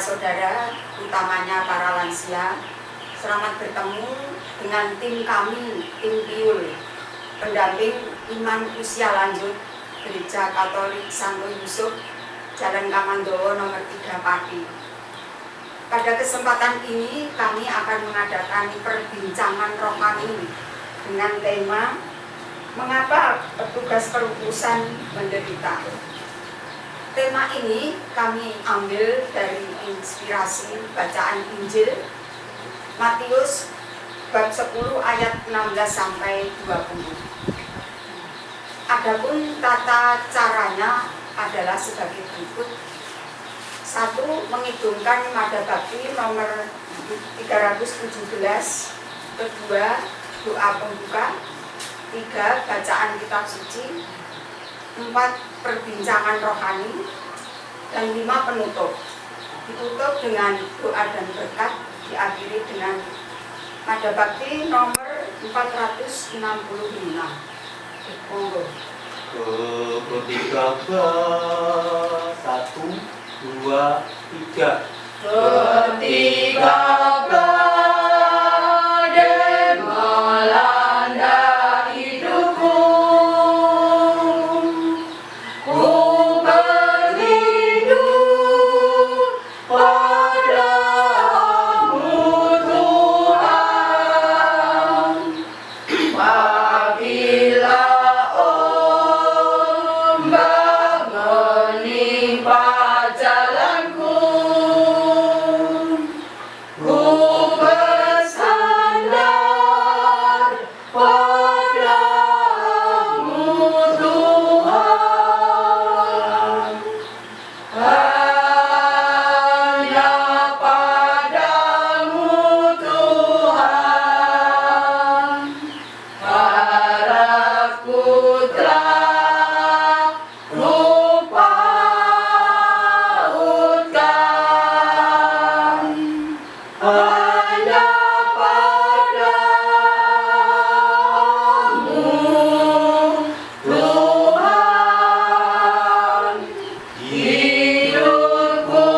saudara-saudara, utamanya para lansia, selamat bertemu dengan tim kami, tim Piul, pendamping iman usia lanjut Gereja Katolik Santo Yusuf, Jalan Kamandowo nomor 3 Pati. Pada kesempatan ini kami akan mengadakan perbincangan rohani dengan tema Mengapa Petugas Perukusan Menderita. Tema ini kami ambil dari inspirasi bacaan Injil Matius bab 10 ayat 16 sampai 20. Adapun tata caranya adalah sebagai berikut. 1. Mengidungkan nada bakti nomor 317. 2. Doa pembuka. 3. Bacaan kitab suci. 4. Perbincangan rohani. Dan 5. Penutup. Ditutup dengan doa dan berkat, diakhiri dengan nada bakti nomor 465. Monggo. Ketiga, 1, 2, 3. Ketika badai melanda hidupku, ku berlindung padamu Tuhan. Apabila ombak menimpa jalanku, ku bersandar padamu Tuhan. Hanya padamu Tuhan harapku telah kupautkan. Hanya padamu Tuhan hidupku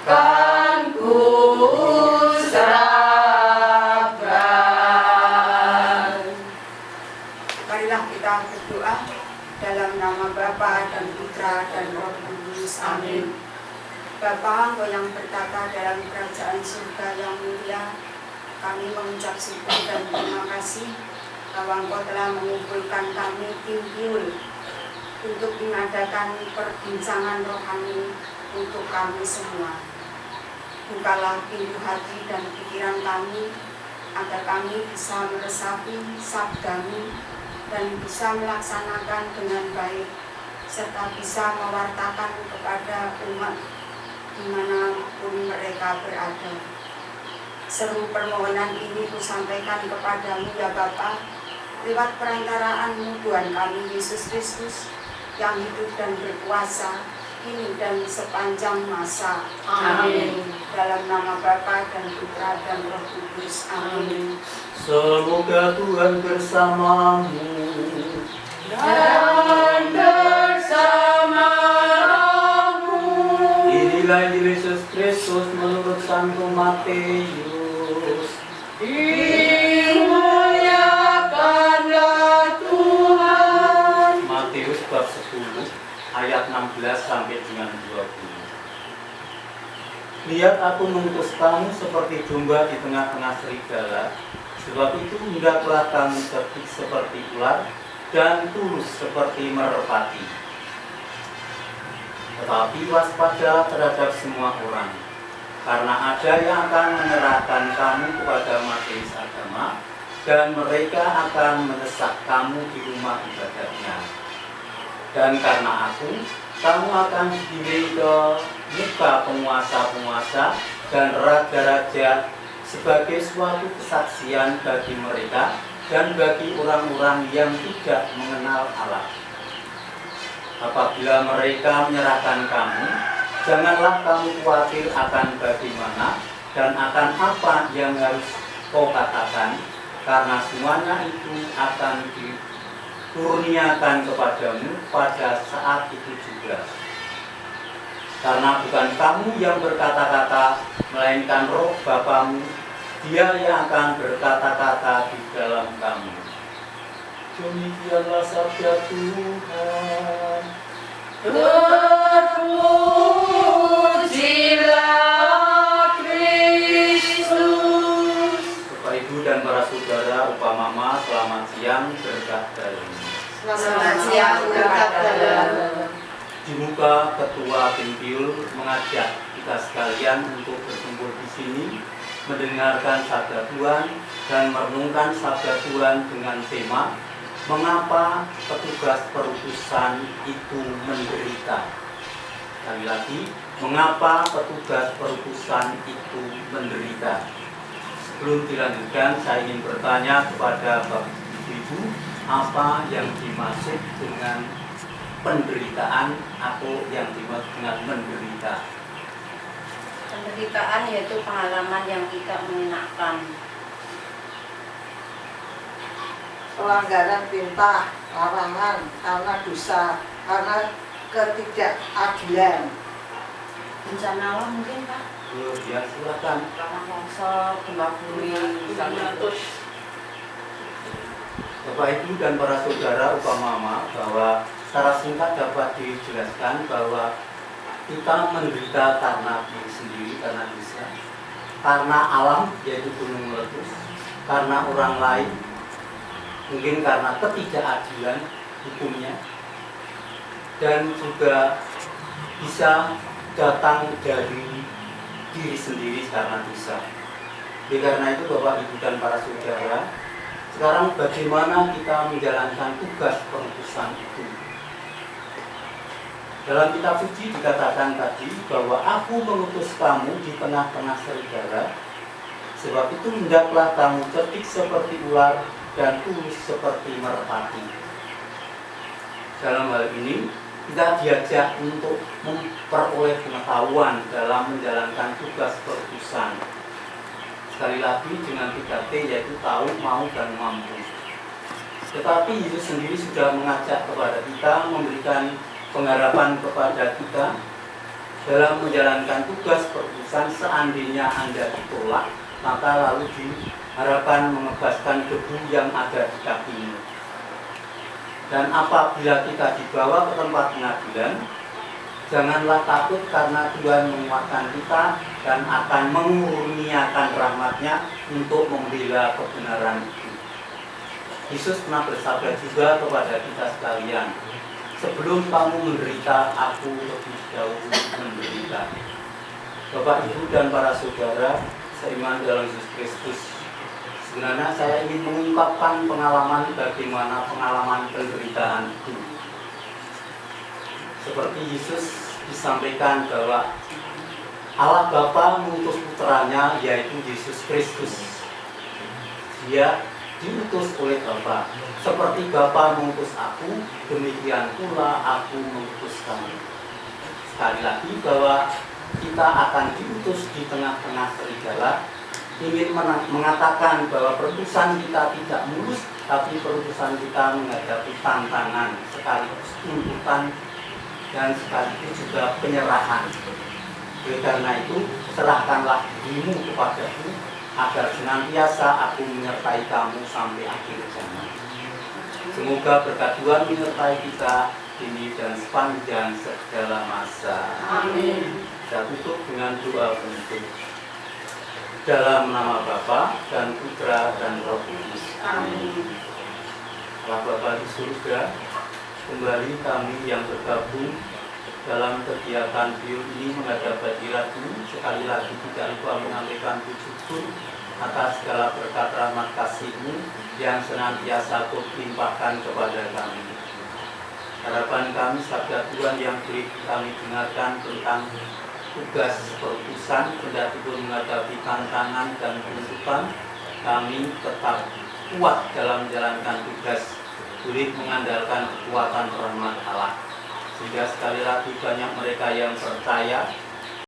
akan kuserahkan. Marilah kita berdoa dalam nama Bapa dan Putra dan Roh Kudus. Amin. Bapa, Engkau yang bertata dalam kerajaan surga yang mulia, kami mengucap syukur dan terima kasih bahwa Engkau telah mengumpulkan kami tim Piul untuk mengadakan perbincangan rohani untuk kami semua. Bukalah pintu hati dan pikiran kami agar kami bisa meresapi sabda-Mu dan bisa melaksanakan dengan baik serta bisa mewartakan kepada umat dimanapun mereka berada. Seru permohonan ini kusampaikan kepadamu ya Bapa, lewat perantaraan-Mu Tuhan kami Yesus Kristus yang hidup dan berkuasa kini dan sepanjang masa. Amin. Dalam nama Bapa dan Putra dan Roh Kudus. Amin. Semoga Tuhan bersamamu. Dan bersama rohmu. Inilah Yesus Kristus menurut Santo Matius. Dimuliakanlah Tuhan. Matius bab 10 ayat 16 sampai dengan 20. Lihat, aku mengutus kamu seperti domba di tengah-tengah serigala. Sebab itu hendaklah kamu cerdik seperti ular dan tulus seperti merpati. Tetapi waspada terhadap semua orang, karena ada yang akan menyerahkan kamu kepada majelis agama, dan mereka akan mendesak kamu di rumah ibadahnya. Dan karena aku, kamu akan digiring ke muka penguasa-penguasa dan raja-raja sebagai suatu kesaksian bagi mereka dan bagi orang-orang yang tidak mengenal Allah. Apabila mereka menyerahkan kamu, janganlah kamu khawatir akan bagaimana dan akan apa yang harus kau katakan, karena semuanya itu akan dikurniakan kepadamu pada saat itu juga. Karena bukan kamu yang berkata-kata, melainkan roh Bapamu, Dia yang akan berkata-kata di dalam kamu. Demikianlah sabda Tuhan. Terpujilah Kristus. Bapak Ibu dan para saudara, Upah Mama, selamat siang, berkah dalam. Selamat siang, berkat dalam. Di muka Ketua Pintiul mengajak kita sekalian untuk berkumpul di sini, mendengarkan sabda Tuhan dan merenungkan sabda Tuhan dengan tema mengapa petugas perutusan itu menderita. Sekali lagi, mengapa petugas perutusan itu menderita. Sebelum dilanjutkan, saya ingin bertanya kepada Bapak Ibu, apa yang dimaksud dengan penderitaan atau yang dimaksud dengan menderita? Penderitaan yaitu pengalaman yang tidak mengenakan. Pelanggaran perintah, larangan, karena dosa, karena ketidakadilan. Bencana alam mungkin Pak? Ya, silakan. Tanah longsor, gempa bumi, meletus. Bapak Ibu dan para saudara, Upah Mama, bahwa secara singkat dapat dijelaskan bahwa kita menderita karena diri sendiri, karena dosa, karena alam yaitu gunung meletus, karena orang lain, mungkin karena ketidakadilan hukumnya, dan juga bisa datang dari diri sendiri karena dosa. Oleh karena itu Bapak Ibu dan para saudara, sekarang bagaimana kita menjalankan tugas perutusan itu? Dalam kitab suci dikatakan tadi bahwa aku mengutus kamu di tengah-tengah serigala, sebab itu hendaklah kamu cerdik seperti ular dan tulus seperti merpati. Dalam hal ini kita diajak untuk memperoleh pengetahuan dalam menjalankan tugas perutusan. Sekali lagi dengan 3T, yaitu tahu, mau, dan mampu. Tetapi Yesus sendiri sudah mengajak kepada kita, memberikan pengharapan kepada kita dalam menjalankan tugas perutusan. Seandainya Anda ditolak, maka lalu diharapkan mengebaskan debu yang ada di kakimu. Dan apabila kita dibawa ke tempat pengadilan, janganlah takut, karena Tuhan menguatkan kita dan akan mengurniakan rahmat-Nya untuk membela kebenaran itu. Yesus pernah bersabda juga kepada kita sekalian, sebelum kamu menderita, aku lebih dahulu menderita. Bapak, Ibu, dan para saudara seiman dalam Yesus Kristus, sebenarnya saya ingin mengungkapkan pengalaman bagaimana pengalaman penderitaan itu. Seperti Yesus disampaikan bahwa Allah Bapa mengutus putranya, yaitu Yesus Kristus. Dia diutus oleh Bapa. Seperti Bapa mengutus aku, demikian pula aku mengutus kamu. Sekali lagi bahwa kita akan diutus di tengah-tengah serigala, ingin mengatakan bahwa perutusan kita tidak mulus, tapi perutusan kita menghadapi tantangan, sekaligus tuntutan, dan sekaligus juga penyerahan. Oleh karena itu, serahkanlah dirimu kepadaku, agar senantiasa aku menyertai kamu sampai akhir zaman. Semoga berkat Tuhan menyertai kita ini dan sepanjang segala masa. Amin. Saya tutup dengan doa penutup. Dalam nama Bapa dan Putra dan Roh Kudus. Amin. Allah Bapa di surga, kembali kami yang bergabung dalam kegiatan bio ini menghadap hadirat-Mu, sekali lagi tidak lupa menyampaikan puji syukur atas segala berkat rahmat kasih-Mu yang senantiasa Kau limpahkan kepada kami. Harapan kami sabda Tuhan yang beri kami dengarkan tentang tugas perutusan, kendati pun menghadapi tantangan dan tuntutan, kami tetap kuat dalam menjalankan tugas, boleh mengandalkan kekuatan rahmat Allah. Sehingga sekali lagi banyak mereka yang percaya